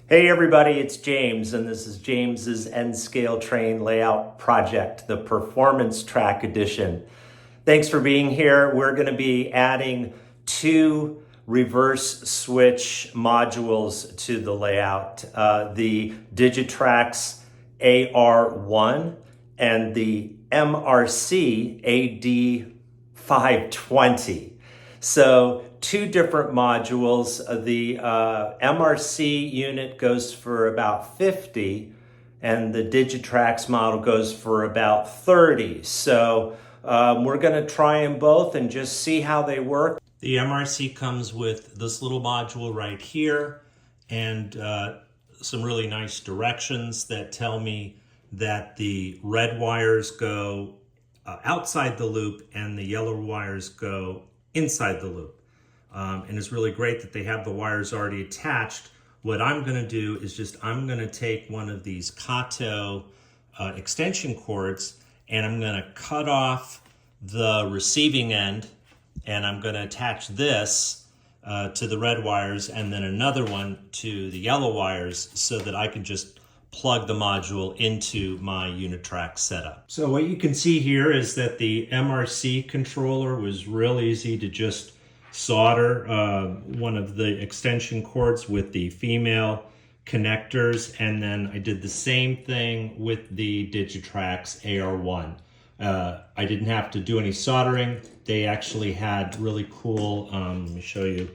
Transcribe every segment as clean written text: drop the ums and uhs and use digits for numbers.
Hey everybody, it's James, and this is James's N-Scale Train Layout Project, the Performance Track Edition. Thanks for being here. We're going to be adding 2 reverse switch modules to the layout, the Digitrax AR1 and the MRC AD520. So 2 different modules. The MRC unit goes for about 50 and the Digitrax model goes for about 30. So we're going to try them both and just see how they work. The MRC comes with this little module right here and some really nice directions that tell me that the red wires go outside the loop and the yellow wires go inside the loop. And it's really great that they have the wires already attached. What I'm going to do is I'm going to take one of these Kato extension cords and I'm going to cut off the receiving end and I'm going to attach this to the red wires and then another one to the yellow wires so that I can just plug the module into my Unitrack setup. So what you can see here is that the MRC controller was real easy to just solder one of the extension cords with the female connectors, and then I did the same thing with the Digitrax AR1. I didn't have to do any soldering. They actually had really cool, let me show you,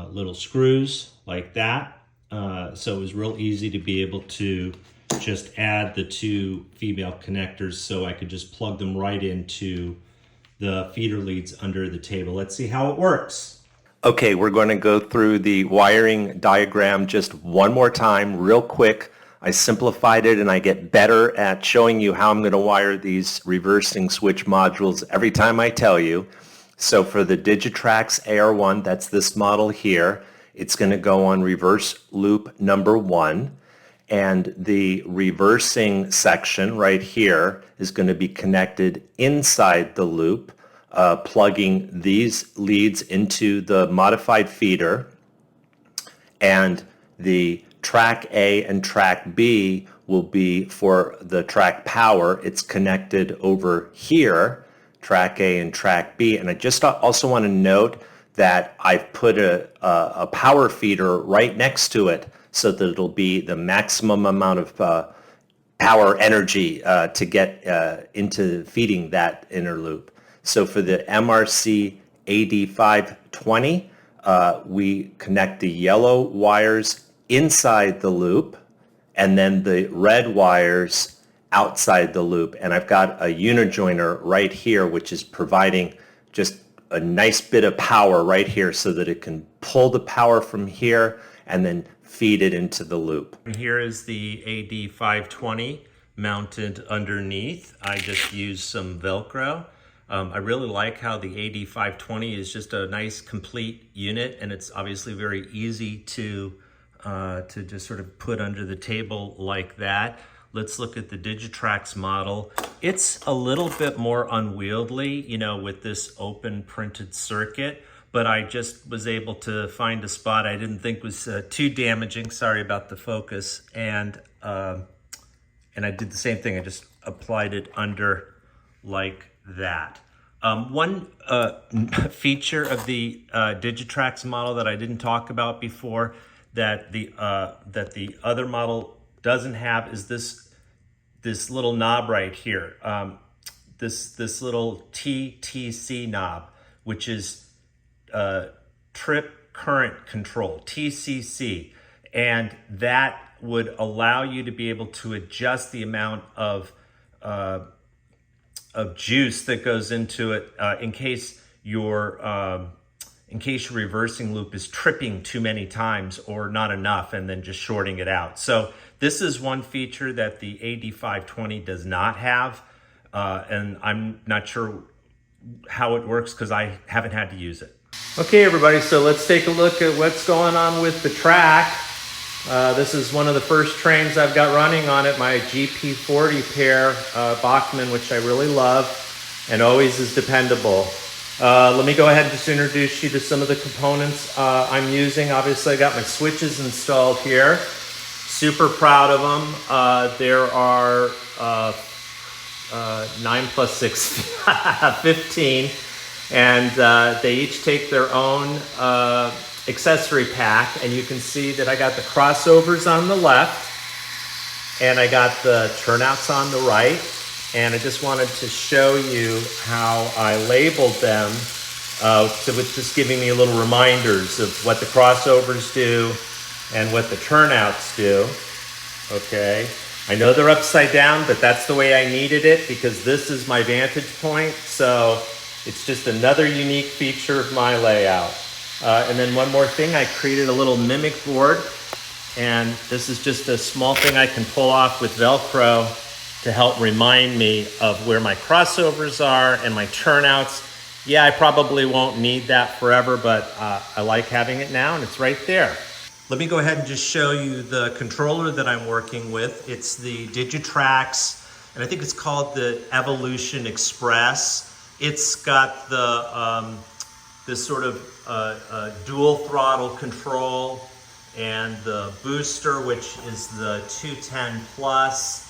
little screws like that. So it was real easy to be able to just add the 2 female connectors so I could just plug them right into the feeder leads under the table. Let's see how it works. Okay, we're going to go through the wiring diagram just one more time real quick. I simplified it and I get better at showing you how I'm going to wire these reversing switch modules every time I tell you. So for the Digitrax AR1, that's this model here, it's going to go on reverse loop number 1. And the reversing section right here is going to be connected inside the loop, plugging these leads into the modified feeder. And the track A and track B will be for the track power. It's connected over here, track A and track B. And I just also want to note that I've put a power feeder right next to it so that it'll be the maximum amount of power energy to get into feeding that inner loop. So for the MRC AD520, we connect the yellow wires inside the loop and then the red wires outside the loop. And I've got a unijoiner right here which is providing just a nice bit of power right here so that it can pull the power from here and then feed it into the loop. And here is the AD520 mounted underneath. I just used some Velcro. I really like how the AD520 is just a nice complete unit, and it's obviously very easy to just sort of put under the table like that. Let's look at the Digitrax model. It's a little bit more unwieldy, you know, with this open printed circuit, but I just was able to find a spot I didn't think was too damaging. Sorry about the focus. And I did the same thing. I just applied it under like that. One feature of the Digitrax model that I didn't talk about before that the other model doesn't have is this little knob right here. This little TTC knob, which is trip current control, TCC, and that would allow you to be able to adjust the amount of juice that goes into it in case your reversing loop is tripping too many times or not enough and then just shorting it out. So this is one feature that the AD520 does not have, and I'm not sure how it works because I haven't had to use it. Okay, everybody, so let's take a look at what's going on with the track. This is one of the first trains I've got running on it, my GP40 pair Bachmann, which I really love and always is dependable. Let me go ahead and just introduce you to some of the components I'm using. Obviously, I got my switches installed here. Super proud of them. There are 9 plus 6, 15, and they each take their own accessory pack, and you can see that I got the crossovers on the left, and I got the turnouts on the right. And I just wanted to show you how I labeled them, with just giving me little reminders of what the crossovers do and what the turnouts do. Okay, I know they're upside down, but that's the way I needed it because this is my vantage point. So it's just another unique feature of my layout. And then one more thing, I created a little mimic board, and this is just a small thing I can pull off with Velcro to help remind me of where my crossovers are and my turnouts. Yeah, I probably won't need that forever, but I like having it now, and it's right there. Let me go ahead and just show you the controller that I'm working with. It's the Digitrax, and I think it's called the Evolution Express. It's got the this sort of dual throttle control, and the booster, which is the 210 Plus,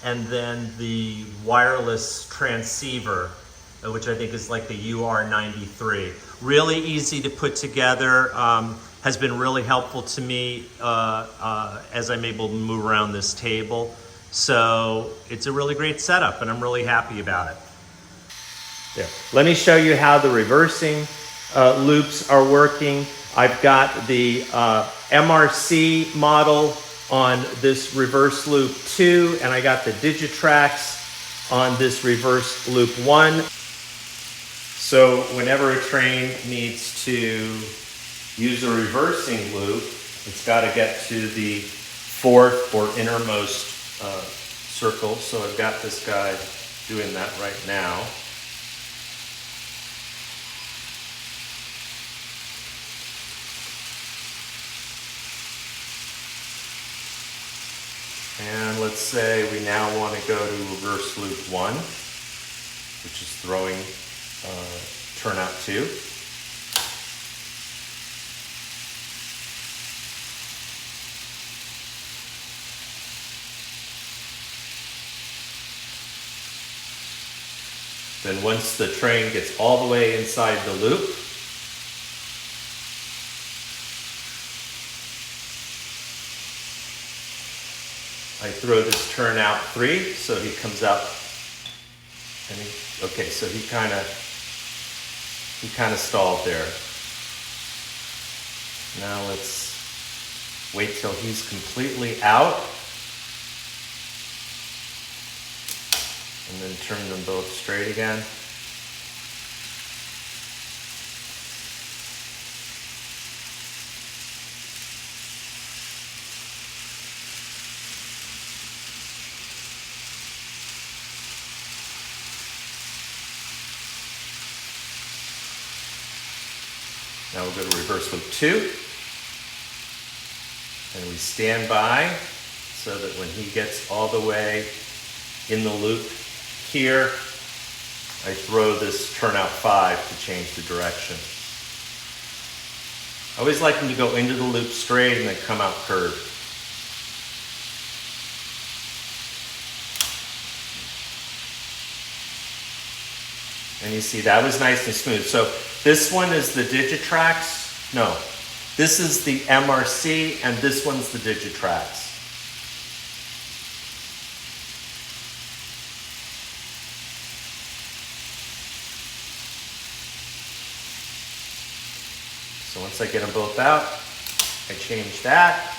and then the wireless transceiver, which I think is like the UR93. Really easy to put together, has been really helpful to me as I'm able to move around this table. So it's a really great setup, and I'm really happy about it. There. Let me show you how the reversing loops are working. I've got the MRC model on this reverse loop 2, and I got the Digitrax on this reverse loop 1. So whenever a train needs to use a reversing loop, it's got to get to the fourth or innermost circle. So I've got this guy doing that right now. And let's say we now want to go to reverse loop 1, which is throwing turnout 2. Then once the train gets all the way inside the loop, I throw this turnout 3, so he comes out, and okay, so he kind of stalled there. Now let's wait till he's completely out, and then turn them both straight again. Now we'll go to reverse loop 2, and we stand by so that when he gets all the way in the loop here, I throw this turnout 5 to change the direction. I always like them to go into the loop straight and then come out curved. And you see that was nice and smooth. So this one is the Digitrax. No, this is the MRC, and this one's the Digitrax. So once I get them both out, I change that.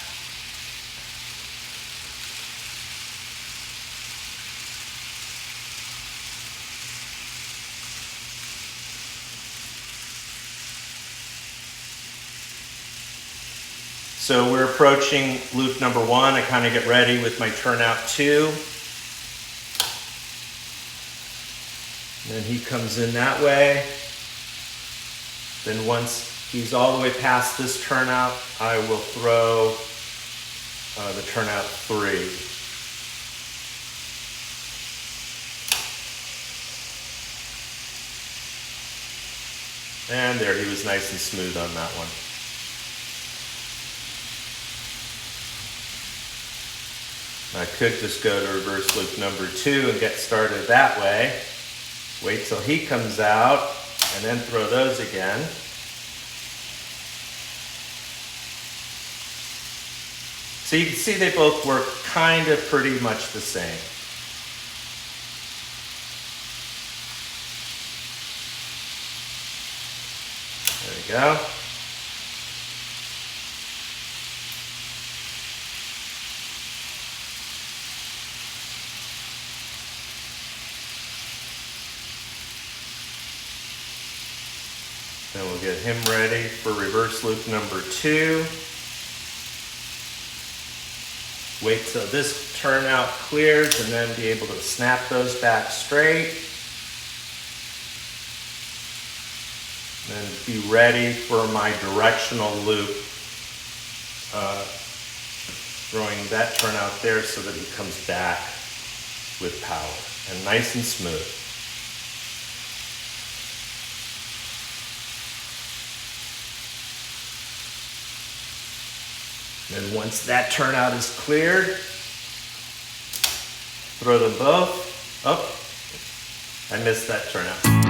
So we're approaching loop number 1. I kind of get ready with my turnout 2. And then he comes in that way. Then once he's all the way past this turnout, I will throw the turnout 3. And there, he was nice and smooth on that one. I could just go to reverse loop number 2 and get started that way. Wait till he comes out and then throw those again. So you can see they both work kind of pretty much the same. There we go. Then we'll get him ready for reverse loop number 2. Wait till this turnout clears and then be able to snap those back straight. And be ready for my directional loop. Throwing that turnout there so that he comes back with power and nice and smooth. And once that turnout is cleared, throw them both. Oh, I missed that turnout.